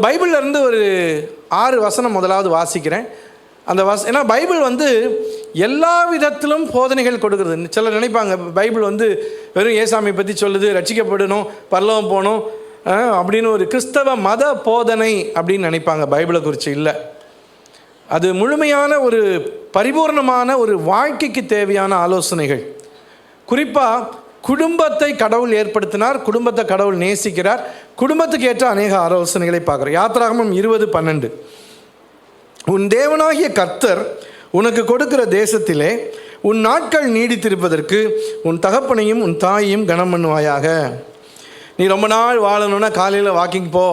பைபிள்லேருந்து ஒரு 6 வசனம் முதலாவது வாசிக்கிறேன். அந்த ஏன்னா பைபிள் எல்லா விதத்திலும் போதனைகள் கொடுக்குறது. சிலர் நினைப்பாங்க பைபிள் வெறும் ஏசாமி பற்றி சொல்லுது, ரட்சிக்கப்படணும், பரலோகம் போகணும் அப்படின்னு ஒரு கிறிஸ்தவ மத போதனை அப்படின்னு நினைப்பாங்க. பைபிளை குறித்து இல்லை, அது முழுமையான ஒரு பரிபூர்ணமான ஒரு வாழ்க்கைக்கு தேவையான ஆலோசனைகள். குறிப்பாக குடும்பத்தை கடவுள் ஏற்படுத்தினார், குடும்பத்தை கடவுள் நேசிக்கிறார், குடும்பத்துக்கு ஏற்ற அநேக ஆலோசனைகளை பார்க்குறோம். யாத்திராகமம் 20:12, உன் தேவனாகிய கர்த்தர் உனக்கு கொடுக்கிற தேசத்திலே உன் நாட்கள் நீடித்திருப்பதற்கு உன் தகப்பனையும் உன் தாயையும் கனம் பண்ணுவாயாக. நீ ரொம்ப நாள் வாழணுன்னா காலையில் வாக்கிங் போ,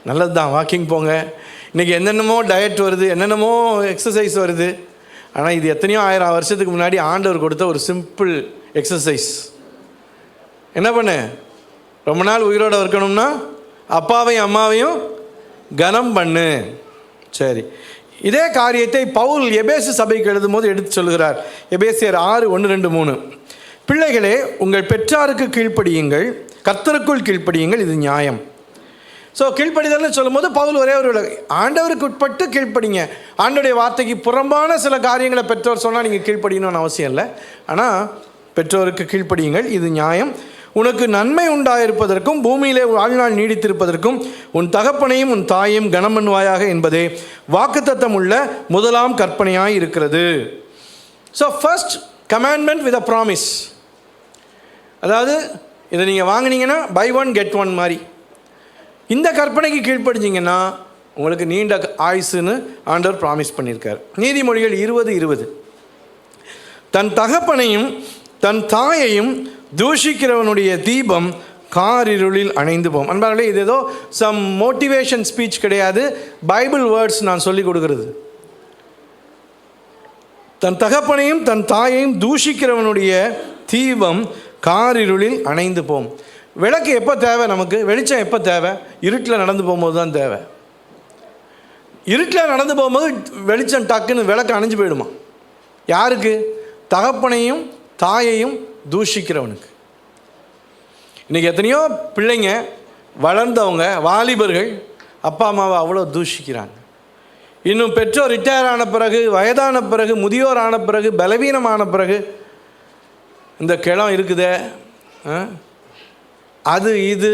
நல்லது தான், வாக்கிங் போங்க. இன்றைக்கி என்னென்னமோ டயட் வருது, என்னென்னமோ எக்ஸசைஸ் வருது. ஆனால் இது எத்தனையோ 1000 வருஷத்துக்கு முன்னாடி ஆண்டவர் கொடுத்த ஒரு சிம்பிள் எக்ஸசைஸ். என்ன பண்ணு, ரொம்ப நாள் உயிரோடு இருக்கணும்னா அப்பாவையும் அம்மாவையும் கனம் பண்ணு. சரி, இதே காரியத்தை பவுல் எபேசு சபைக்கு எழுதும் போது எடுத்து சொல்கிறார். எபேசியர் 6:1-2-3, பிள்ளைகளே உங்கள் பெற்றாருக்கு கீழ்ப்படியுங்கள், கர்த்தருக்குள் கீழ்ப்படியுங்கள், இது நியாயம். ஸோ கீழ்ப்படிதல்னு சொல்லும்போது பவுல் ஒரே ஒரு ஆண்டவருக்கு உட்பட்டு கீழ்ப்படிங்க. ஆண்டோடைய வார்த்தைக்கு புறம்பான சில காரியங்களை பெற்றோர் சொன்னால் நீங்கள் கீழ்ப்படியணும்னு அவசியம் இல்லை. ஆனால் பெற்றோருக்கு கீழ்ப்படியுங்கள், இது நியாயம். உனக்கு நன்மை உண்டாயிருப்பதற்கும் பூமியிலே வாழ்நாள் நீடித்திருப்பதற்கும் உன் தகப்பனையும் உன் தாயையும் கனம் பண்ணுவாயாக என்பதே வாக்குத்தத்தம் உள்ள முதலாம் கற்பனையாய் இருக்கிறது. So first commandment with a promise. அதாவது இதை நீங்கள் வாங்கினீங்கன்னா பை 1 get 1 மாதிரி. இந்த கற்பனைக்கு கீழ்ப்படிஞ்சிங்கன்னா உங்களுக்கு நீண்ட ஆயுசுன்னு ஆண்டவர் ப்ராமிஸ் பண்ணியிருக்கார். நீதிமொழிகள் 20:20, தன் தகப்பனையும் தன் தாயையும் தூஷிக்கிறவனுடைய தீபம் காரிருளில் அணைந்து போகும். அன்பார்களே, இது ஏதோ சம் மோட்டிவேஷன் ஸ்பீச் கிடையாது, பைபிள் வேர்ட்ஸ் நான் சொல்லிக் கொடுக்கிறது. தன் தகப்பனையும் தன் தாயையும் தூஷிக்கிறவனுடைய தீபம் காரிருளில் அணைந்து போகும். விளக்கு எப்போ தேவை நமக்கு? வெளிச்சம் எப்போ தேவை? இருட்டில் நடந்து போகும்போது தான் தேவை. இருட்டில் நடந்து போகும்போது வெளிச்சம் டக்குன்னு விளக்கு அணைஞ்சு போயிடுமா? யாருக்கு? தகப்பனையும் தாயையும் தூஷிக்கிறவனுக்கு. இன்றைக்கி எத்தனையோ பிள்ளைங்க, வளர்ந்தவங்க, வாலிபர்கள் அப்பா அம்மாவை அவ்வளோ தூஷிக்கிறாங்க. இன்னும் பெற்றோர் ரிட்டையர் ஆன பிறகு, வயதான பிறகு, முதியோர் ஆன பிறகு, பலவீனமான பிறகு, இந்த கிளம் இருக்குதே, அது இது,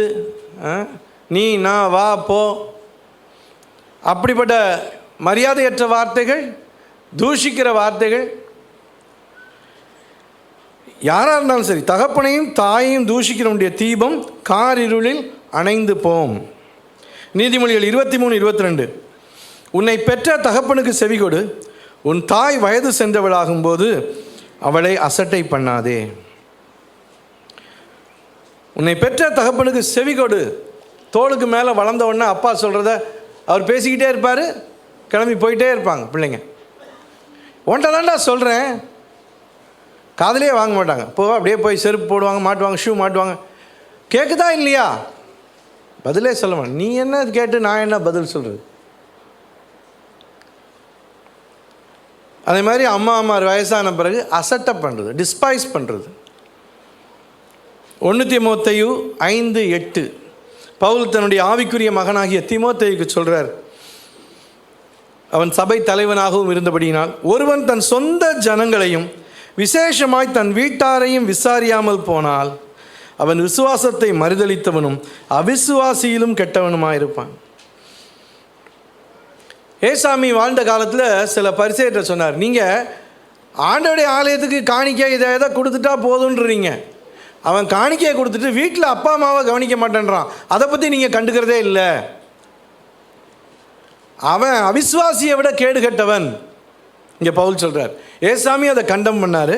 நீ நான் வா போ, அப்படிப்பட்ட மரியாதையற்ற வார்த்தைகள், தூஷிக்கிற வார்த்தைகள். யாராக இருந்தாலும் சரி, தகப்பனையும் தாயையும் தூஷிக்கிறவனுடைய தீபம் காரிருளில் அணைந்து போம். நீதிமொழிகள் 23:22, உன்னை பெற்ற தகப்பனுக்கு செவிகொடு, உன் தாய் வயது சென்றவளாகும்போது அவளை அசட்டை பண்ணாதே. உன்னை பெற்ற தகப்பனுக்கு செவிகொடு. தோளுக்கு மேலே வளர்ந்த உடனே அப்பா சொல்கிறத அவர் பேசிக்கிட்டே இருப்பார், கிளம்பி போயிட்டே இருப்பாங்க பிள்ளைங்க. ஒன்றை தான்டா சொல்கிறேன், காதலே வாங்க மாட்டாங்க. அப்படியே போய் செருப்பு போடுவாங்க, மாட்டுவாங்க, ஷூ மாட்டுவாங்க. கேட்குதா இல்லையா? பதிலே சொல்ல மாட்டேன். நீ என்ன கேட்டு நான் என்ன பதில் சொல்கிறது? அதே மாதிரி அம்மா வயசான பிறகு அசட்டை பண்ணுறது, டிஸ்பைஸ் பண்ணுறது. 1 தீமோத்தேயு 5:8, பவுல் தன்னுடைய ஆவிக்குரிய மகனாகிய தீமோத்தேயுக்கு சொல்கிறார். அவன் சபை தலைவனாகவும் இருந்தபடியினால், ஒருவன் தன் சொந்த ஜனங்களையும் விசேஷமாய் தன் வீட்டாரையும் விசாரியாமல் போனால் அவன் விசுவாசத்தை மறுதளித்தவனும் அவிசுவாசியிலும் கெட்டவனுமாயிருப்பான். ஏசாமி வாழ்ந்த காலத்தில் சில பரிசேயர்கிட்ட சொன்னார், நீங்கள் ஆண்டவருடைய ஆலயத்துக்கு காணிக்கை இதை எதை கொடுத்துட்டா போதுன்றீங்க. அவன் காணிக்கையை கொடுத்துட்டு வீட்டில் அப்பா அம்மாவை கவனிக்க மாட்டேன்றான், அதை பற்றி நீங்கள் கண்டுக்கிறதே இல்லை. அவன் அவிசுவாசியை விட கேடு கெட்டவன். இங்கே பவுல் சொல்கிறார். ஏசாமி அதை கண்டம் பண்ணார்.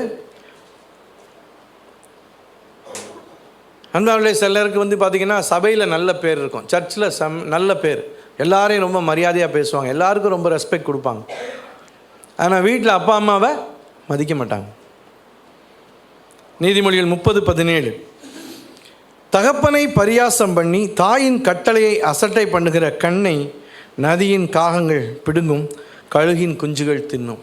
அந்த சிலருக்கு பார்த்திங்கன்னா சபையில் நல்ல பேர் இருக்கும், சர்ச்சில் நல்ல பேர், எல்லாரையும் ரொம்ப மரியாதையாக பேசுவாங்க, எல்லாருக்கும் ரொம்ப ரெஸ்பெக்ட் கொடுப்பாங்க. ஆனால் வீட்டில் அப்பா அம்மாவை மதிக்க மாட்டாங்க. நீதிமொழிகள் 30:17, தகப்பனை பரியாசம் பண்ணி தாயின் கட்டளையை அசட்டை பண்ணுகிற கண்ணை நதியின் காகங்கள் பிடுங்கும், கழுகின் குஞ்சுகள் தின்னும்.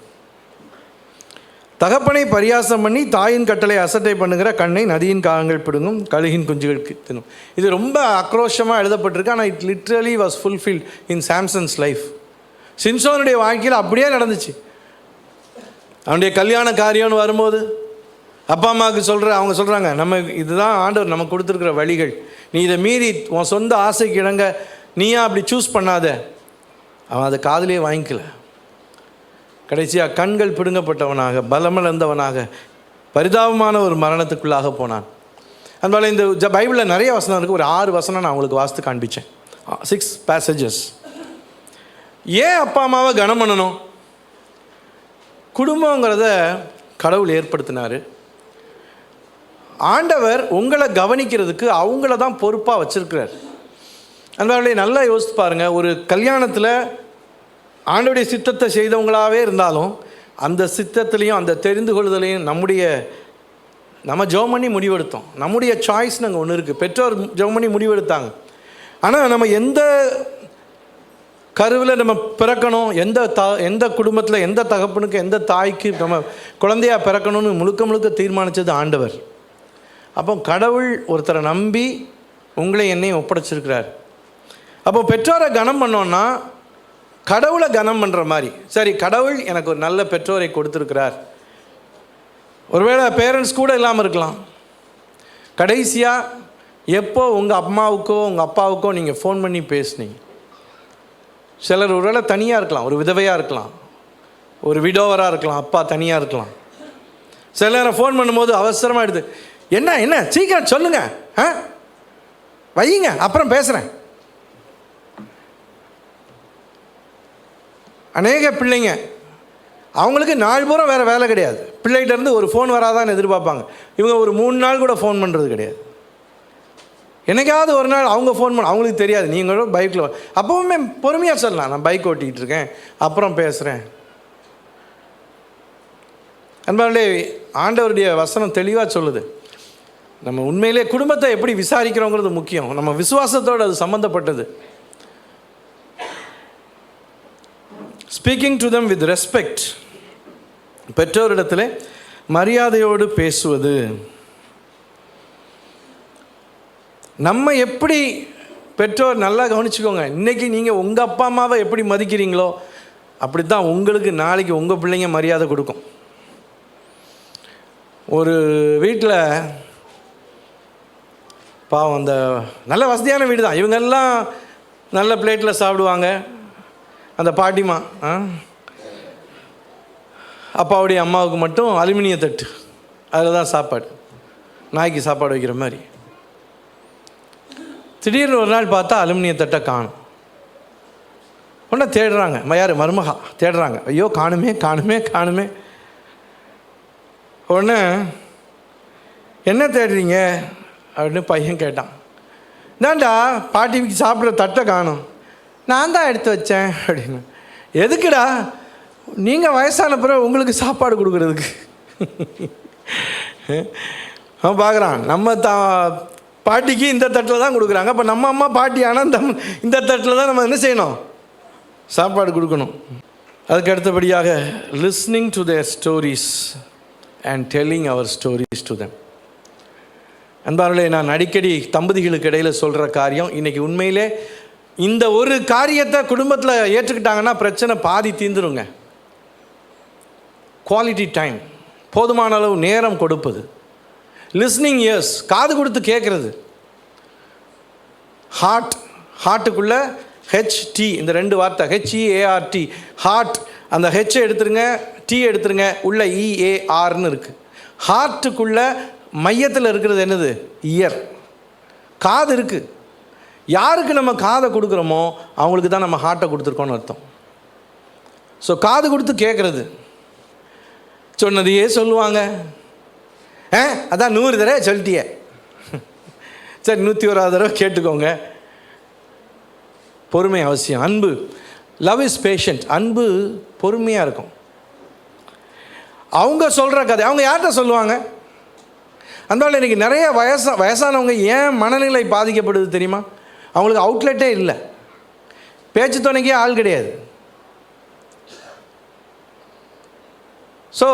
தகப்பனை பரியாசம் பண்ணி தாயின் கட்டளை அசட்டை பண்ணுகிற கண்ணை நதியின் காகங்கள் பிடுங்கும் கழுகின் குஞ்சுகளுக்கு தின்னும். இது ரொம்ப ஆக்ரோஷமாக எழுதப்பட்டிருக்கு. ஆனால் it literally was fulfilled in Samson's life. சிம்சோனுடைய வாழ்க்கையில் அப்படியே நடந்துச்சு. அவனுடைய கல்யாண காரியம்னு வரும்போது அப்பா அம்மாவுக்கு அவங்க சொல்கிறாங்க, நம்ம இதுதான் ஆண்டவர் நமக்கு கொடுத்துருக்குற வழிகள், நீ இதை மீறி உன் சொந்த ஆசைக்கு இணங்க நீயா அப்படி சூஸ் பண்ணாத. அவன் அதை காதிலே வாங்கிக்கல. கடைசியாக கண்கள் பிடுங்கப்பட்டவனாக, பலமிழந்தவனாக, பரிதாபமான ஒரு மரணத்துக்குள்ளாக போனான். அதனால இந்த பைபிளில் நிறைய வசனம் இருக்குது. ஒரு 6 வசனம் நான் உங்களுக்கு வாசித்து காண்பித்தேன். 6 passages. ஏன் அப்பா அம்மாவை கனம் பண்ணணும்? குடும்பங்கிறத கடவுள் ஏற்படுத்தினார். ஆண்டவர் உங்களை கவனிக்கிறதுக்கு அவங்கள தான் பொறுப்பாக வச்சுருக்கிறார். அதனால நல்லா யோசித்து பாருங்கள். ஒரு கல்யாணத்தில் ஆண்டவருடைய சித்தத்தை செய்தவங்களாகவே இருந்தாலும் அந்த சித்தத்துலேயும் அந்த தெரிந்து கொள்ளுதலையும் நம்ம ஜெபம் பண்ணி முடிவெடுத்தோம். நம்முடைய சாய்ஸ்னு அங்கே ஒன்று இருக்குது. பெற்றோர் ஜெபம் பண்ணி முடிவெடுத்தாங்க. ஆனால் நம்ம எந்த கருவில் நம்ம பிறக்கணும், எந்த குடும்பத்தில் எந்த தகப்பனுக்கு எந்த தாய்க்கு நம்ம குழந்தையாக பிறக்கணும்னு முழுக்க தீர்மானித்தது ஆண்டவர். அப்போ கடவுள் ஒருத்தரை நம்பி உங்களை என்னையும் ஒப்படைச்சிருக்கிறார். அப்போ பெற்றோரை கனம் பண்ணோன்னா கடவுளை கனம் பண்ணுற மாதிரி. சரி, கடவுள் எனக்கு ஒரு நல்ல பெற்றோரை கொடுத்துருக்கிறார். ஒருவேளை பேரண்ட்ஸ் கூட இல்லாமல் இருக்கலாம். கடைசியாக எப்போ உங்கள் அம்மாவுக்கோ உங்கள் அப்பாவுக்கோ நீங்கள் ஃபோன் பண்ணி பேசுனீங்க? சிலர் ஒருவேளை தனியாக இருக்கலாம், ஒரு விதவையாக இருக்கலாம், ஒரு விடோவராக இருக்கலாம், அப்பா தனியாக இருக்கலாம். சில நேரம் ஃபோன் பண்ணும்போது அவசரமாக எடுத்து, என்ன சீக்கிரம் சொல்லுங்கள், வையுங்க அப்புறம் பேசுகிறேன். அநேக பிள்ளைங்க அவங்களுக்கு நாள் பூரா வேறு வேலை கிடையாது. பிள்ளைகிட்டேருந்து ஒரு ஃபோன் வராதான்னு எதிர்பார்ப்பாங்க. இவங்க ஒரு 3 நாள் கூட ஃபோன் பண்ணுறது கிடையாது. என்னைக்காவது ஒரு நாள் அவங்க ஃபோன் பண்ண அவங்களுக்கு தெரியாது. நீங்களும் பைக்கில் அப்போவுமே பொறுமையாக சொல்லலாம், நான் பைக் ஓட்டிகிட்டு இருக்கேன் அப்புறம் பேசுகிறேன். அன்பாலே ஆண்டவருடைய வசனம் தெளிவாக சொல்லுது. நம்ம உண்மையிலே குடும்பத்தை எப்படி விசாரிக்கிறோங்கிறது முக்கியம். நம்ம விசுவாசத்தோடு அது சம்மந்தப்பட்டது. Speaking to them with respect. பெற்றோரிடத்தில் மரியாதையோடு பேசுவது. நம்ம எப்படி பெற்றோர் நல்லா கவனிச்சுக்கோங்க. இன்றைக்கி நீங்கள் உங்கள் அப்பா அம்மாவை எப்படி மதிக்கிறீங்களோ அப்படி தான் உங்களுக்கு நாளைக்கு உங்கள் பிள்ளைங்க மரியாதை கொடுக்கும். ஒரு வீட்டில் பாவம், அந்த நல்ல வசதியான வீடு தான், இவங்கெல்லாம் நல்ல பிளேட்டில் சாப்பிடுவாங்க. அந்த பாட்டிமா அப்பாவுடைய அம்மாவுக்கு மட்டும் அலுமினிய தட்டு, அதில் தான் சாப்பாடு, நாய்க்கு சாப்பாடு வைக்கிற மாதிரி. திடீர்னு ஒரு நாள் பார்த்தா அலுமினிய தட்டை காணும். உடனே தேடுறாங்க, யார் மருமகா தேடுறாங்க, ஐயோ காணுமே. உடனே என்ன தேடுறீங்க அப்படின்னு பையன் கேட்டான். இதாண்டா பாட்டிக்கு சாப்பிட்ற தட்டை காணும், நான் தான் எடுத்து வச்சேன் அப்படின்னு. எதுக்குடா? நீங்கள் வயசான பிறகு உங்களுக்கு சாப்பாடு கொடுக்குறதுக்கு. அவன் பார்க்குறான், நம்ம பாட்டிக்கு இந்த தட்டில் தான் கொடுக்குறாங்க, அப்போ நம்ம அம்மா பாட்டி ஆனால் இந்த தட்டில் தான் நம்ம என்ன செய்யணும், சாப்பாடு கொடுக்கணும். அதுக்கு அடுத்தபடியாக listening to their stories and telling our stories to them. அன்பார்களே, நான் அடிக்கடி தம்பதிகளுக்கு இடையில் சொல்கிற காரியம், இன்றைக்கி உண்மையிலே இந்த ஒரு காரியத்தை குடும்பத்தில் ஏற்றுக்கிட்டாங்கன்னா பிரச்சனை பாதி தீர்ந்துருங்க. குவாலிட்டி டைம், போதுமான அளவு நேரம் கொடுப்பது. லிஸ்னிங் இயர்ஸ், காது கொடுத்து கேட்குறது. ஹார்ட்டுக்குள்ளே HT, இந்த 2 வார்த்தை HEART, ஹார்ட், அந்த H எடுத்துருங்க, T எடுத்துருங்க, உள்ள EARன்னு இருக்குது. ஹார்ட்டுக்குள்ளே மையத்தில் இருக்கிறது என்னது? இயர். காது இருக்குது. யாருக்கு நம்ம காதை கொடுக்குறோமோ அவங்களுக்கு தான் நம்ம ஹார்ட்டை கொடுத்துருக்கோன்னு அர்த்தம். ஸோ காது கொடுத்து கேட்குறது. சொன்னதையே சொல்லுவாங்க. அதான் 100 தடவை சொல்லிட்டியே, சரி 101வது தடவை கேட்டுக்கோங்க. பொறுமை அவசியம். அன்பு, லவ் இஸ் பேஷண்ட். அன்பு பொறுமையாக இருக்கும். அவங்க சொல்கிற கதை அவங்க யார்கிட்ட சொல்லுவாங்க? அதனால இன்றைக்கி நிறைய வயசானவங்க ஏன் மனநிலை பாதிக்கப்படுது தெரியுமா? அவங்களுக்கு அவுட்லெட்டே இல்லை, பேச்சு துணைக்கே ஆள் கிடையாது. ஸோ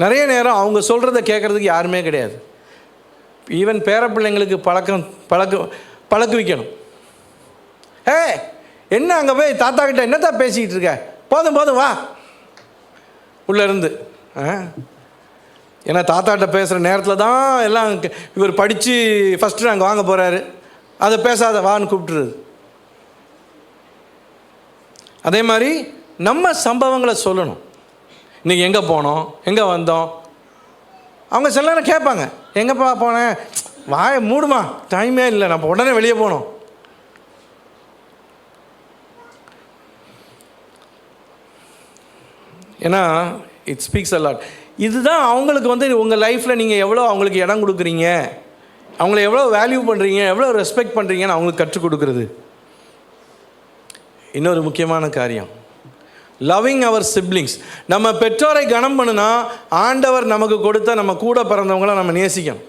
நிறைய நேரம் அவங்க சொல்கிறத கேட்குறதுக்கு யாருமே கிடையாது. ஈவன் பேர பிள்ளைங்களுக்கு பழக்குவிக்கணும். என்ன அங்கே போய் தாத்தா கிட்ட என்னத்தான் பேசிக்கிட்டு இருக்க, போதும் போதும் வா உள்ளேருந்து. ஏன்னா தாத்தாட்ட பேசுகிற நேரத்தில் தான் எல்லாம் இவர் படித்து ஃபஸ்ட்டு அங்கே வாங்க போகிறாரு, அதை பேசாத வான்னு கூப்பிட்டுருது. அதே மாதிரி நம்ம சம்பவங்களை சொல்லணும். இன்றைக்கி எங்கே போனோம், எங்கே வந்தோம். அவங்க சில நேரம் கேட்பாங்க, எங்கேப்பா போனேன், வாயை மூடுமா, டைமே இல்லை, நம்ம உடனே வெளியே போனோம். ஏன்னா இட் ஸ்பீக்ஸ் அ லாட். இதுதான் அவங்களுக்கு வந்து உங்கள் லைஃப்பில் நீங்கள் எவ்வளோ அவங்களுக்கு இடம் கொடுக்குறீங்க, அவங்கள எவ்வளோ வேல்யூ பண்ணுறீங்க, எவ்வளோ ரெஸ்பெக்ட் பண்ணுறீங்கன்னு அவங்களுக்கு கற்றுக் கொடுக்குறது. இன்னொரு முக்கியமான காரியம், லவ்விங் அவர் சிப்ளிங்ஸ். நம்ம பெற்றோரை கனம் பண்ணுனா ஆண்டவர் நமக்கு கொடுத்த நம்ம கூட பிறந்தவங்கள நம்ம நேசிக்கணும்.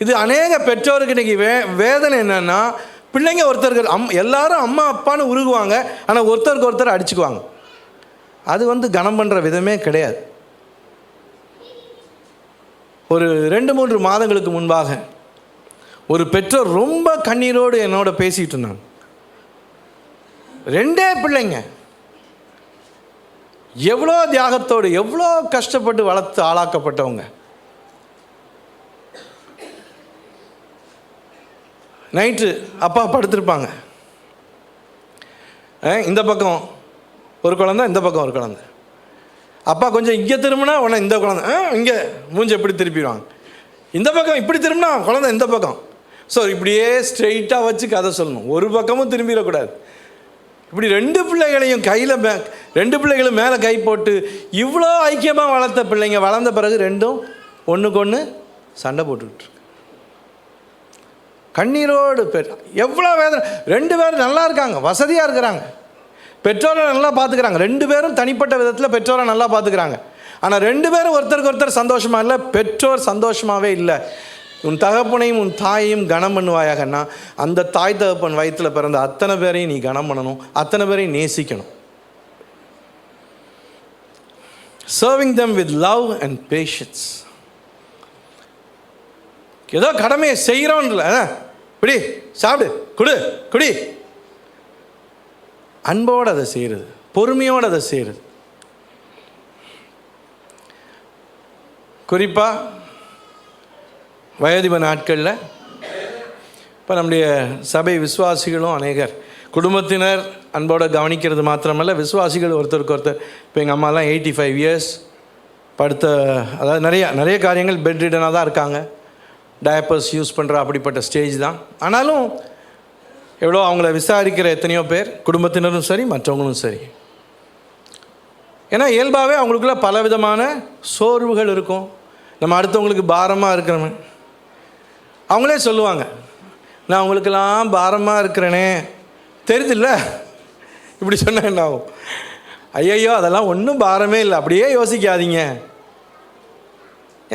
இது அநேக பெற்றோருக்கு இன்றைக்கி வேதனை என்னென்னா, பிள்ளைங்க ஒருத்தருக்கு எல்லாரும் அம்மா அப்பான்னு உருகுவாங்க, ஆனால் ஒருத்தருக்கு ஒருத்தர் அடிச்சுக்குவாங்க. அது வந்து கனம் பண்ணுற விதமே கிடையாது. ஒரு 2-3 மாதங்களுக்கு முன்பாக ஒரு பெற்றோர் ரொம்ப கண்ணீரோடு என்னோட பேசிகிட்டு இருந்தாங்க. 2 பிள்ளைங்க, எவ்வளோ தியாகத்தோடு எவ்வளோ கஷ்டப்பட்டு வளர்த்து ஆளாக்கப்பட்டவங்க. நைட்டு அப்பா படுத்திருப்பாங்க, இந்த பக்கம் ஒரு குழந்தை, இந்த பக்கம் ஒரு குழந்தை. அப்பா கொஞ்சம் இங்கே திரும்பினா உடனே இந்த குழந்தை இங்கே மூஞ்சி எப்படி திருப்பிடுவாங்க, இந்த பக்கம் இப்படி திரும்பினா குழந்தை இந்த பக்கம். ஸோ இப்படியே ஸ்ட்ரெயிட்டாக வச்சு கதை சொல்லணும், ஒரு பக்கமும் திரும்பிடக்கூடாது. இப்படி 2 பிள்ளைகளையும் கையில் 2 பிள்ளைகளும் மேலே கை போட்டு இவ்வளோ ஐக்கியமாக வளர்த்த பிள்ளைங்க வளர்ந்த பிறகு 2ம் ஒன்றுக்கு ஒன்று சண்டை போட்டுக்கிட்டு கண்ணீரோடு எவ்வளோ வேதனை. 2 பேரும் நல்லா இருக்காங்க, வசதியாக இருக்கிறாங்க, பெற்றோரை நல்லா பார்த்துக்கிறாங்க. 2 பேரும் தனிப்பட்ட விதத்தில் பெற்றோரை நல்லா பார்த்துக்கிறாங்க. ஆனால் 2 பேரும் ஒருத்தருக்கு ஒருத்தர் சந்தோஷமாக இல்லை, பெற்றோர் சந்தோஷமாகவே இல்லை. உன் தகப்பனையும் உன் தாயையும் கனம் பண்ணுவாயாகன்னா அந்த தாய் தகப்பன் வயிற்றில் பிறந்த அத்தனை பேரையும் நீ கனம் பண்ணணும், அத்தனை பேரையும் நேசிக்கணும். Serving them with love and patience. ஏதோ கடமையை செய்கிறோன்ல, இப்படி சாப்பிடு குடு குடி, அன்போடு அதை செய்கிறது, பொறுமையோடு அதை செய்கிறது. குறிப்பாக வயோதிப நாட்களில் இப்போ நம்முடைய சபை விசுவாசிகளும் அநேகர் குடும்பத்தினர் அன்போடு கவனிக்கிறது மாத்திரமல்ல, விசுவாசிகள் ஒருத்தருக்கு ஒருத்தர். இப்போ எங்கள் அம்மாலாம் 85 இயர்ஸ் படுத்த, அதாவது நிறைய காரியங்கள் பெட் ரிடனாக தான் இருக்காங்க, டயப்பர்ஸ் யூஸ் பண்ணுற அப்படிப்பட்ட ஸ்டேஜ் தான். ஆனாலும் எவ்வளோ அவங்கள விசாரிக்கிற எத்தனையோ பேர், குடும்பத்தினரும் சரி மற்றவங்களும் சரி. ஏன்னா இயல்பாகவே அவங்களுக்குள்ள பலவிதமான சோர்வுகள் இருக்கும். நம்ம அடுத்தவங்களுக்கு பாரமாக இருக்கிறவன் அவங்களே சொல்லுவாங்க, நான் அவங்களுக்கெல்லாம் பாரமாக இருக்கிறேனே தெரியுதில்ல, இப்படி சொன்ன என்ன ஆகும்? ஐயையோ அதெல்லாம் ஒன்றும் பாரமே இல்லை, அப்படியே யோசிக்காதீங்க.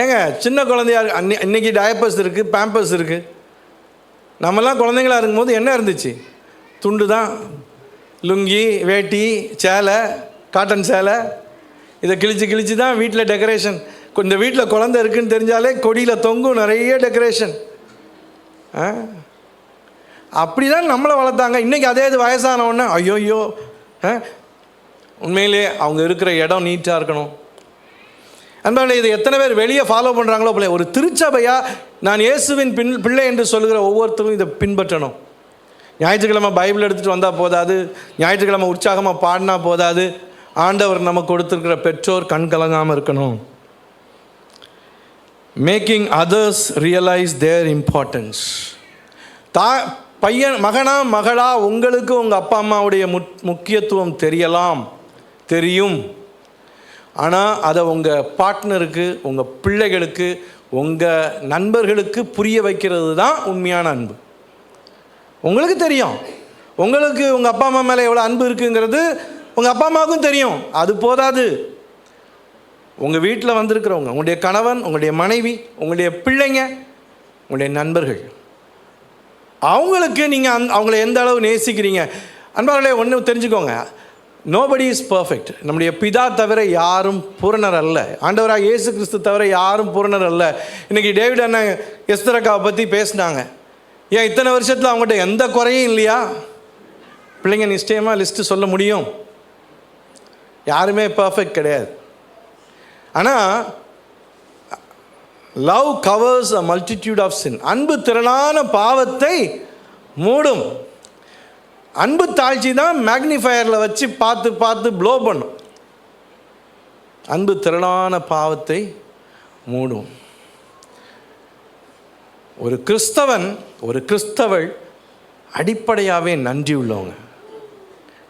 ஏங்க சின்ன குழந்தையா இன்றைக்கி டயப்பர்ஸ் இருக்குது, பேம்பர்ஸ் இருக்குது. நம்மலாம் குழந்தைங்களாக இருக்கும்போது என்ன இருந்துச்சு? துண்டு தான், லுங்கி, வேட்டி, சேலை, காட்டன் சேலை, இதை கிழிச்சு தான் வீட்டில் டெக்கரேஷன். இந்த வீட்டில் குழந்தை இருக்குதுன்னு தெரிஞ்சாலே கொடியில் தொங்கும் நிறைய டெக்கரேஷன். அப்படி தான் நம்மளை வளர்த்தாங்க. இன்றைக்கி அதே இது வயசானவுடனே ஐயோயோ, உண்மையிலே அவங்க இருக்கிற இடம் நீட்டாக இருக்கணும். அன்பான இது எத்தனை பேர் வெளியே ஃபாலோ பண்ணுறாங்களோ பிள்ளை. ஒரு திருச்சபையாக நான் இயேசுவின் பிள்ளை என்று சொல்லுகிற ஒவ்வொருத்தரும் இதை பின்பற்றணும். ஞாயிற்றுக்கிழமை பைபிள் எடுத்துகிட்டு வந்தால் போதாது, ஞாயிற்றுக்கிழமை உற்சாகமாக பாடினா போதாது, ஆண்டவர் நமக்கு கொடுத்துருக்கிற பெற்றோர் கண் கலங்காமல் இருக்கணும். மேக்கிங் அதர்ஸ் ரியலைஸ் தேர் இம்பார்ட்டன்ஸ். பையன் மகனா மகளா உங்களுக்கு உங்கள் அப்பா அம்மாவுடைய முக்கியத்துவம் தெரியும். ஆனால் அதை உங்கள் பார்ட்னருக்கு, உங்கள் பிள்ளைகளுக்கு, உங்கள் நண்பர்களுக்கு புரிய வைக்கிறது தான் உண்மையான அன்பு. உங்களுக்கு தெரியும், உங்களுக்கு உங்கள் அப்பா அம்மா மேலே எவ்வளோ அன்பு இருக்குங்கிறது உங்கள் அப்பா அம்மாவுக்கும் தெரியும். அது போதாது, உங்கள் வீட்டில் வந்திருக்கிறவங்க, உங்களுடைய கணவன், உங்களுடைய மனைவி, உங்களுடைய பிள்ளைங்க, உங்களுடைய நண்பர்கள், அவங்களுக்கு நீங்கள் அவங்கள எந்த அளவு நேசிக்கிறீங்க. அன்பார்களே, ஒன்று தெரிஞ்சுக்கோங்க, நோபடி இஸ் பர்ஃபெக்ட். நம்முடைய பிதா தவிர யாரும் பூரணர் அல்ல. ஆண்டவராக இயேசு கிறிஸ்து தவிர யாரும் பூரணர் அல்ல. இன்றைக்கி டேவிட் அண்ணன் எஸ்தரக்காவை பற்றி பேசினாங்க. ஏன் இத்தனை வருஷத்தில் அவங்ககிட்ட எந்த குறையும் இல்லையா? பிள்ளைங்க நிச்சயமாக லிஸ்ட்டு சொல்ல முடியும். யாருமே பர்ஃபெக்ட் கிடையாது. ஆனால் love covers a multitude of sin. அன்பு திரளான பாவத்தை மூடும். அன்பு தாழ்ச்சி தான் மேக்னிஃபயரில் வச்சு பார்த்து பார்த்து ப்ளோ பண்ணும். அன்பு திரளான பாவத்தை மூடும். ஒரு கிறிஸ்தவன், ஒரு கிறிஸ்தவள் அடிப்படையாகவே நன்றி உள்ளவங்க.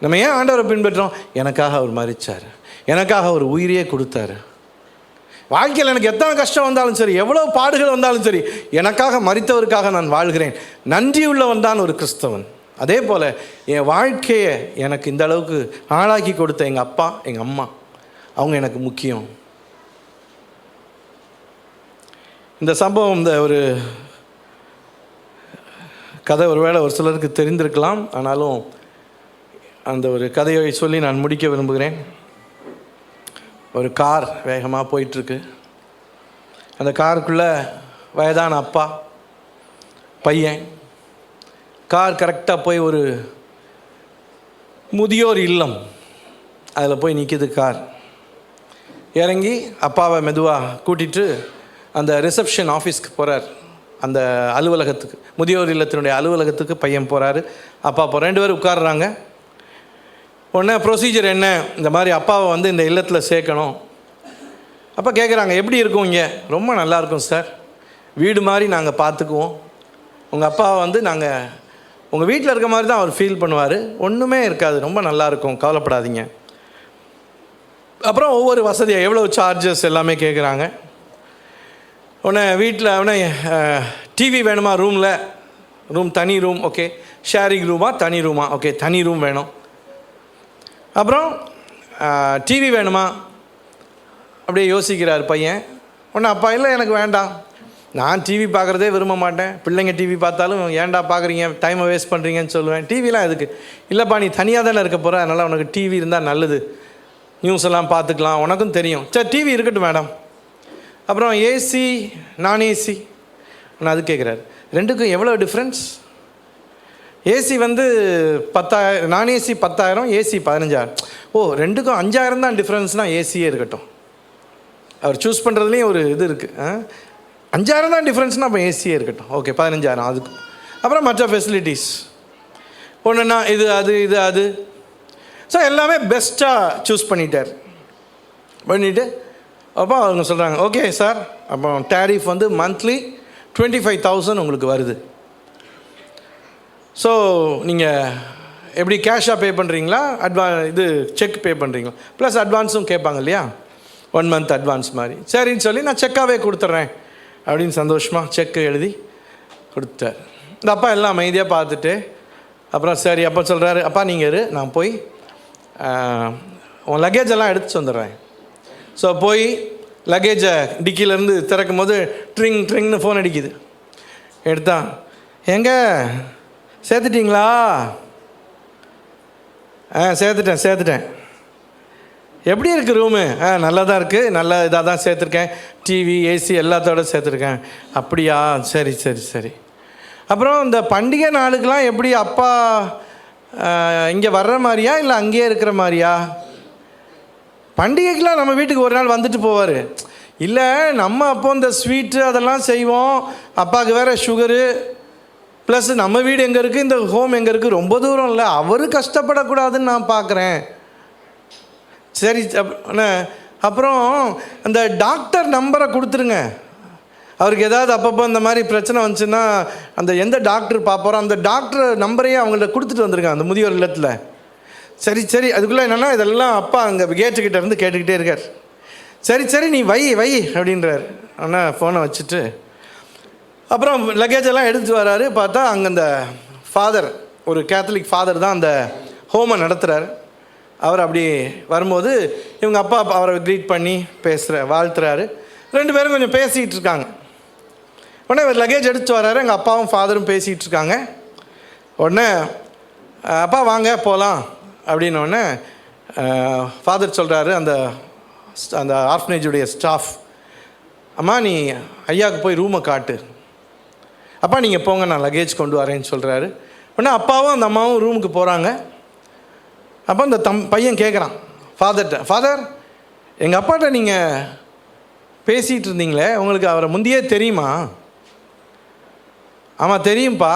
நம்ம ஏன் ஆண்டவரை பின்பற்றோம்? எனக்காக அவர் மரிச்சார், எனக்காக அவர் உயிரையே கொடுத்தாரு. வாழ்க்கையில் எனக்கு எத்தனை கஷ்டம் வந்தாலும் சரி, எவ்வளோ பாடுகள் வந்தாலும் சரி, எனக்காக மரித்தவருக்காக நான் வாழ்கிறேன். நன்றி உள்ளவன் தான் ஒரு கிறிஸ்தவன். அதே போல் என் வாழ்க்கையை எனக்கு இந்த அளவுக்கு ஆளாக்கி கொடுத்த எங்கள் அப்பா, எங்கள் அம்மா, அவங்க எனக்கு முக்கியம். இந்த சம்பவம், இந்த ஒரு கதை ஒருவேளை ஒரு சிலருக்கு தெரிந்திருக்கலாம். ஆனாலும் அந்த ஒரு கதையை சொல்லி நான் முடிக்க விரும்புகிறேன். ஒரு கார் வேகமாக போயிட்டுருக்கு. அந்த காருக்குள்ளே வயதான அப்பா, பையன். கார் கரெக்டாக போய் ஒரு முதியோர் இல்லம், அதில் போய் நிற்கிது கார். இறங்கி அப்பாவை மெதுவாக கூட்டிகிட்டு அந்த ரிசப்ஷன் ஆஃபீஸ்க்கு போகிறார். அந்த அலுவலகத்துக்கு, முதியோர் இல்லத்தினுடைய அலுவலகத்துக்கு பையன் போகிறாரு, அப்பா போகிறார். 2 பேர் உட்காடுறாங்க. உடனே ப்ரொசீஜர் என்ன, இந்த மாதிரி அப்பாவை வந்து இந்த இல்லத்தில் சேர்க்கணும். அப்போ கேட்குறாங்க, எப்படி இருக்கும் இங்கே? ரொம்ப நல்லாயிருக்கும் சார், வீடு மாதிரி நாங்கள் பார்த்துக்குவோம். உங்கள் அப்பாவை வந்து நாங்கள் உங்கள் வீட்டில் இருக்க மாதிரி தான் அவர் ஃபீல் பண்ணுவார், ஒன்றுமே இருக்காது, ரொம்ப நல்லாயிருக்கும், கவலைப்படாதீங்க. அப்புறம் ஒவ்வொரு வசதியாக எவ்வளோ சார்ஜஸ் எல்லாமே கேட்குறாங்க. உடனே வீட்டில் உடனே டிவி வேணுமா? ரூம் தனி ரூம், ஓகே. ஷேரிங் ரூமா, தனி ரூமா? ஓகே, தனி ரூம் வேணும். அப்புறம் டிவி வேணுமா? அப்படியே யோசிக்கிறார் பையன். உடனே அப்பா, இல்லை எனக்கு வேண்டாம், நான் டிவி பார்க்குறதே விரும்ப மாட்டேன், பிள்ளைங்க டிவி பார்த்தாலும் ஏன்டா பார்க்குறீங்க, டைமை வேஸ்ட் பண்ணுறீங்கன்னு சொல்லுவேன். டிவிலாம் எதுக்கு? இல்லைப்பா, நீ தனியாக தானே இருக்க போகிற, அதனால் உனக்கு டிவி இருந்தால் நல்லது, நியூஸ் எல்லாம் பார்த்துக்கலாம், உனக்கும் தெரியும். சரி, டிவி இருக்கட்டும் மேடம். அப்புறம் ஏசி, நான் ஏசி, நான் அது கேட்குறாரு. ரெண்டுக்கும் எவ்வளோ டிஃப்ரென்ஸ்? ஏசி வந்து 10,000, நான் ஏசி 10,000, ஏசி 15,000. ஓ, ரெண்டுக்கும் 5,000 தான் டிஃப்ரென்ஸ்னால் ஏசியே இருக்கட்டும். அவர் சூஸ் பண்ணுறதுலேயும் ஒரு இது இருக்குது. 5,000 தான் டிஃப்ரென்ஸ்னால் அப்போ ஏசியே இருக்கட்டும், ஓகே 15,000 அதுக்கு. அப்புறம் மற்ற ஃபெசிலிட்டிஸ் ஒன்றுன்னா இது அது இது அது. ஸோ எல்லாமே பெஸ்ட்டாக சூஸ் பண்ணிவிட்டு அப்போ அவங்க சொல்கிறாங்க, ஓகே சார், அப்போ டேரிஃப் வந்து மந்த்லி 25,000 உங்களுக்கு வருது. ஸோ நீங்கள் எப்படி கேஷாக பே பண்ணுறீங்களா, இது செக் பே பண்ணுறீங்களா? ப்ளஸ் அட்வான்ஸும் கேட்பாங்க இல்லையா, 1 month அட்வான்ஸ் மாதிரி. சரின்னு சொல்லி நான் செக்காகவே கொடுத்துட்றேன் அப்படின்னு சந்தோஷமாக செக்கு எழுதி கொடுத்தார். இந்த அப்பா எல்லாம் அமைதியாக பார்த்துட்டு அப்புறம் சரி அப்பா சொல்கிறாரு, அப்பா நீங்கள் இரு, நான் போய் உன் லக்கேஜ் எல்லாம் எடுத்து வந்துடுறேன். ஸோ போய் லக்கேஜை டிக்கிலேருந்து திறக்கும் போது ட்ரிங்னு ஃபோன் அடிக்குது. எடுத்தான், எங்கே சேர்த்துட்டிங்களா? சேர்த்துட்டேன். எப்படி இருக்குது ரூமு? நல்லா தான் இருக்குது, நல்ல இதாக தான் சேர்த்துருக்கேன், டிவி ஏசி எல்லாத்தோட சேர்த்துருக்கேன். அப்படியா, சரி. அப்புறம் இந்த பண்டிகை நாளுக்கெலாம் எப்படி அப்பா இங்கே வர்ற மாதிரியா இல்லை அங்கேயே இருக்கிற மாதிரியா? பண்டிகைக்கெலாம் நம்ம வீட்டுக்கு ஒரு நாள் வந்துட்டு போவார். இல்லை, நம்ம அப்போ இந்த ஸ்வீட்டு அதெல்லாம் செய்வோம், அப்பாவுக்கு வேறு சுகரு, ப்ளஸ் நம்ம வீடு எங்கே இருக்குது, இந்த ஹோம் எங்கே இருக்குது, ரொம்ப தூரம் இல்லை, அவர் கஷ்டப்படக்கூடாதுன்னு நான் பார்க்குறேன். சரி, அப்புறம் அந்த டாக்டர் நம்பரை கொடுத்துருங்க, அவருக்கு ஏதாவது அப்பப்போ இந்த மாதிரி பிரச்சனை வந்துச்சுன்னா அந்த எந்த டாக்டர் பார்ப்பாரோ அந்த டாக்டர் நம்பரையே அவங்கள்ட்ட கொடுத்துட்டு வந்துருக்காங்க அந்த முதியோர் இல்லத்தில். சரி அதுக்குள்ளே என்னென்னா இதெல்லாம் அப்பா அங்கே கேட்டுக்கிட்ட இருந்து கேட்டுக்கிட்டே இருக்கார். சரி நீ வை அப்படின்றார். ஆனால் ஃபோனை வச்சுட்டு அப்புறம் லக்கேஜெல்லாம் எடுத்து வராரு. பார்த்தா அங்கே அந்த ஃபாதர், ஒரு கேத்தலிக் ஃபாதர் தான் அந்த ஹோமை நடத்துகிறார். அவர் அப்படி வரும்போது இவங்க அப்பா அவரை க்ரீட் பண்ணி வாழ்த்துறாரு. 2 பேரும் கொஞ்சம் பேசிகிட்டு இருக்காங்க. உடனே ஒரு லக்கேஜ் எடுத்து வர்றாரு. எங்கள் அப்பாவும் ஃபாதரும் பேசிகிட்டு இருக்காங்க. உடனே அப்பா வாங்க போகலாம் அப்படின்னோடனே ஃபாதர் சொல்கிறாரு, அந்த அந்த ஆர்ஃபனேஜுடைய ஸ்டாஃப், அம்மா நீ ஐயாவுக்கு போய் ரூமை காட்டு, அப்பா நீங்கள் போங்க நான் லக்கேஜ் கொண்டு வரேன்னு சொல்கிறாரு. உடனே அப்பாவும் அந்த அம்மாவும் ரூமுக்கு போகிறாங்க. அப்போ அந்த பையன் கேட்குறான் ஃபாதர்கிட்ட, ஃபாதர் எங்கள் அப்பாட்ட நீங்கள் பேசிகிட்டு இருந்தீங்களே, உங்களுக்கு அவரை முந்தையே தெரியுமா? ஆமாம் தெரியும்ப்பா,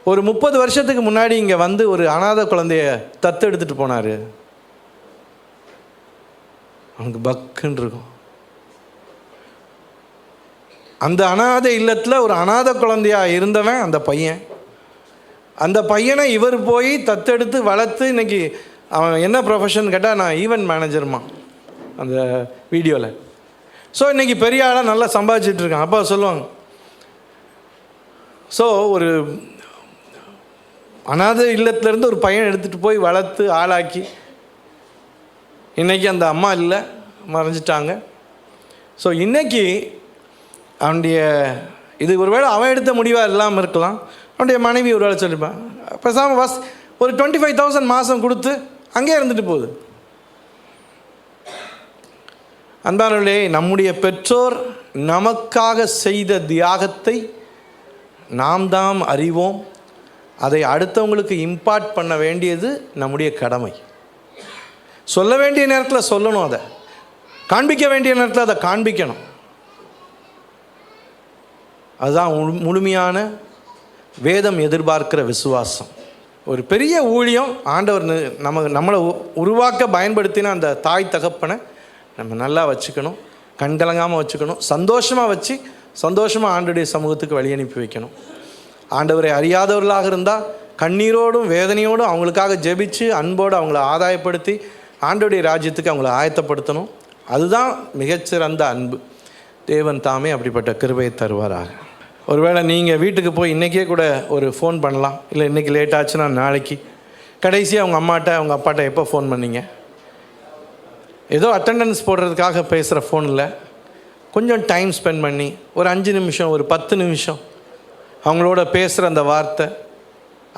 ஒரு 30 வருஷத்துக்கு முன்னாடி இங்கே வந்து ஒரு அனாதை குழந்தைய தத்து எடுத்துகிட்டு போனார். அவனுக்கு பக்குன்னு இருக்கும். அந்த அனாதை இல்லத்தில் ஒரு அனாதை குழந்தையாக இருந்தவன் அந்த பையன். அந்த பையனை இவர் போய் தத்தெடுத்து வளர்த்து இன்றைக்கி அவன் என்ன ப்ரொஃபஷன் கேட்டால் நான் ஈவெண்ட் மேனேஜருமா அந்த வீடியோவில். ஸோ இன்றைக்கி பெரிய ஆளாக நல்லா சம்பாதிச்சிட்ருக்கான். அப்போ சொல்லுவாங்க, ஸோ ஒரு அனாதை இல்லத்துலேருந்து ஒரு பையன் எடுத்துகிட்டு போய் வளர்த்து ஆளாக்கி இன்றைக்கி அந்த அம்மா இல்லை, மறைஞ்சிட்டாங்க. ஸோ இன்றைக்கி அவனுடைய இது ஒருவேளை அவன் எடுத்த முடிவாக இல்லாமல் இருக்கலாம். அவனுடைய மனைவி ஒரு வேளை சொல்லியிருப்பான், பேசாமல் ஒரு 25,000 மாதம் கொடுத்து அங்கேயே இருந்துட்டு போகுது. அன்பானவர்களே, நம்முடைய பெற்றோர் நமக்காக செய்த தியாகத்தை நாம் தான் அறிவோம். அதை அடுத்தவங்களுக்கு இம்பார்ட் பண்ண வேண்டியது நம்முடைய கடமை. சொல்ல வேண்டிய நேரத்தில் சொல்லணும், அதை காண்பிக்க வேண்டிய நேரத்தில் அதை காண்பிக்கணும். அதுதான் முழுமையான வேதம் எதிர்பார்க்கிற விசுவாசம். ஒரு பெரிய ஊழியம். ஆண்டவர் நம்மளை உருவாக்க பயன்படுத்தின அந்த தாய் தகப்பனை நம்ம நல்லா வச்சுக்கணும், கண்கலங்காமல் வச்சுக்கணும், சந்தோஷமாக வச்சு சந்தோஷமாக ஆண்டவருடைய சமூகத்துக்கு வழி அனுப்பி வைக்கணும். ஆண்டவரை அறியாதவர்களாக இருந்தால் கண்ணீரோடும் வேதனையோடும் அவங்களுக்காக ஜெபிச்சு அன்போடு அவங்கள ஆதாயப்படுத்தி ஆண்டவருடைய ராஜ்யத்துக்கு அவங்கள ஆயத்தப்படுத்தணும். அதுதான் மிகச்சிறந்த அன்பு. தேவன் தாமே அப்படிப்பட்ட கிருபையை தருவாராக. ஒருவேளை நீங்கள் வீட்டுக்கு போய் இன்றைக்கே கூட ஒரு ஃபோன் பண்ணலாம், இல்லை இன்றைக்கி லேட் ஆச்சுன்னா நாளைக்கு. கடைசியாக அவங்க அம்மாட்ட அவங்க அப்பாட்ட எப்போ ஃபோன் பண்ணீங்க? ஏதோ அட்டெண்டன்ஸ் போடுறதுக்காக பேசுகிற ஃபோனில் கொஞ்சம் டைம் ஸ்பெண்ட் பண்ணி ஒரு 5 நிமிஷம் ஒரு 10 நிமிஷம் அவங்களோட பேசுகிற அந்த வார்த்தை,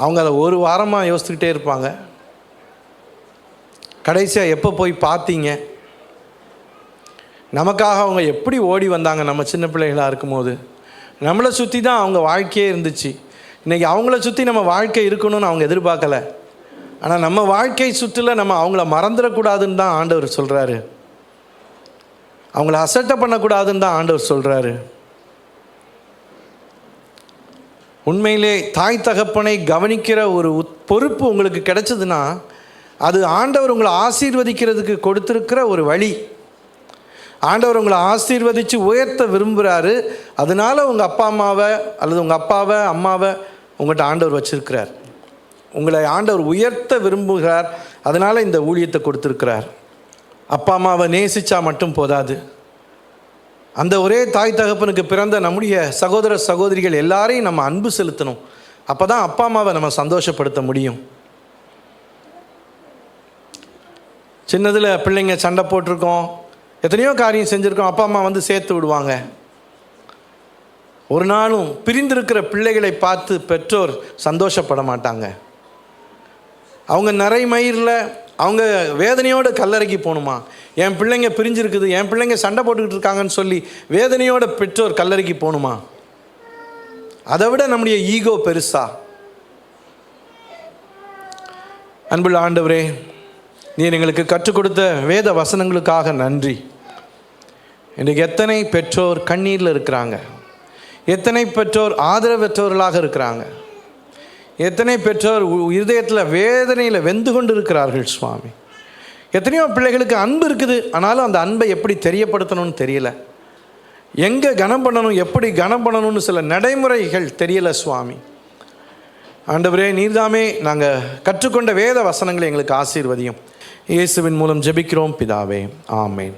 அவங்க அதை ஒரு வாரமாக யோசிச்சுக்கிட்டே இருப்பாங்க. கடைசியாக எப்போ போய் பார்த்தீங்க? நமக்காக அவங்க எப்படி ஓடி வந்தாங்க நம்ம சின்ன பிள்ளைகளாக இருக்கும்போது. நம்மளை சுற்றி தான் அவங்க வாழ்க்கையே இருந்துச்சு. இன்றைக்கி அவங்கள சுற்றி நம்ம வாழ்க்கை இருக்கணும்னு அவங்க எதிர்பார்க்கலை. ஆனால் நம்ம வாழ்க்கை சுற்றில நம்ம அவங்கள மறந்துடக்கூடாதுன்னு தான் ஆண்டவர் சொல்கிறாரு. அவங்கள அசட்டை பண்ணக்கூடாதுன்னு தான் ஆண்டவர் சொல்கிறாரு. உண்மையிலே தாய் தகப்பனை கவனிக்கிற ஒரு பொறுப்பு உங்களுக்கு கிடைச்சதுன்னா அது ஆண்டவர் உங்களை ஆசீர்வதிக்கிறதுக்கு கொடுத்துருக்கிற ஒரு வழி. ஆண்டவர் உங்களை ஆசீர்வதித்து உயர்த்த விரும்புகிறாரு. அதனால் உங்கள் அப்பா அம்மாவை அல்லது உங்கள் அப்பாவை அம்மாவை உங்கள்கிட்ட ஆண்டவர் வச்சுருக்கிறார். உங்களை ஆண்டவர் உயர்த்த விரும்புகிறார். அதனால் இந்த ஊழியத்தை கொடுத்துருக்கிறார். அப்பா அம்மாவை நேசித்தா மட்டும் போதாது, அந்த ஒரே தாய் தகப்பனுக்கு பிறந்த நம்முடைய சகோதர சகோதரிகள் எல்லாரையும் நம்ம அன்பு செலுத்தணும். அப்போ தான் அப்பா அம்மாவை நம்ம சந்தோஷப்படுத்த முடியும். சின்னதில் பிள்ளைங்க சண்டை போட்டிருக்கோம், எத்தனையோ காரியம் செஞ்சுருக்கோம், அப்பா அம்மா வந்து சேர்த்து விடுவாங்க. ஒரு நாளும் பிரிந்திருக்கிற பிள்ளைகளை பார்த்து பெற்றோர் சந்தோஷப்பட மாட்டாங்க. அவங்க நிறை மயிரில் அவங்க வேதனையோடு கல்லறைக்கு போகணுமா? என் பிள்ளைங்க பிரிஞ்சிருக்குது, என் பிள்ளைங்க சண்டை போட்டுக்கிட்டு இருக்காங்கன்னு சொல்லி வேதனையோட பெற்றோர் கல்லறைக்கு போகணுமா? அதை விட நம்முடைய ஈகோ பெருசா? அன்புள்ள ஆண்டவரே, நீர் எங்களுக்கு கற்றுக் கொடுத்த வேத வசனங்களுக்காக நன்றி. இன்றைக்கு எத்தனை பெற்றோர் கண்ணீரில் இருக்கிறாங்க, எத்தனை பெற்றோர் ஆதரவற்றவர்களாக இருக்கிறாங்க, எத்தனை பெற்றோர் இருதயத்தில் வேதனையில் வெந்து கொண்டு இருக்கிறார்கள் சுவாமி. எத்தனையோ பிள்ளைகளுக்கு அன்பு இருக்குது, ஆனாலும் அந்த அன்பை எப்படி தெரியப்படுத்தணும்னு தெரியல. எங்கே கனம் பண்ணணும், எப்படி கனம் பண்ணணும்னு சில நடைமுறைகள் தெரியலை சுவாமி. ஆண்டவரே, நீர்தாமே நாங்கள் கற்றுக்கொண்ட வேத வசனங்களை எங்களுக்கு ஆசீர்வதியும். இயேசுவின் மூலம் ஜெபிக்கிறோம் பிதாவே, ஆமென்.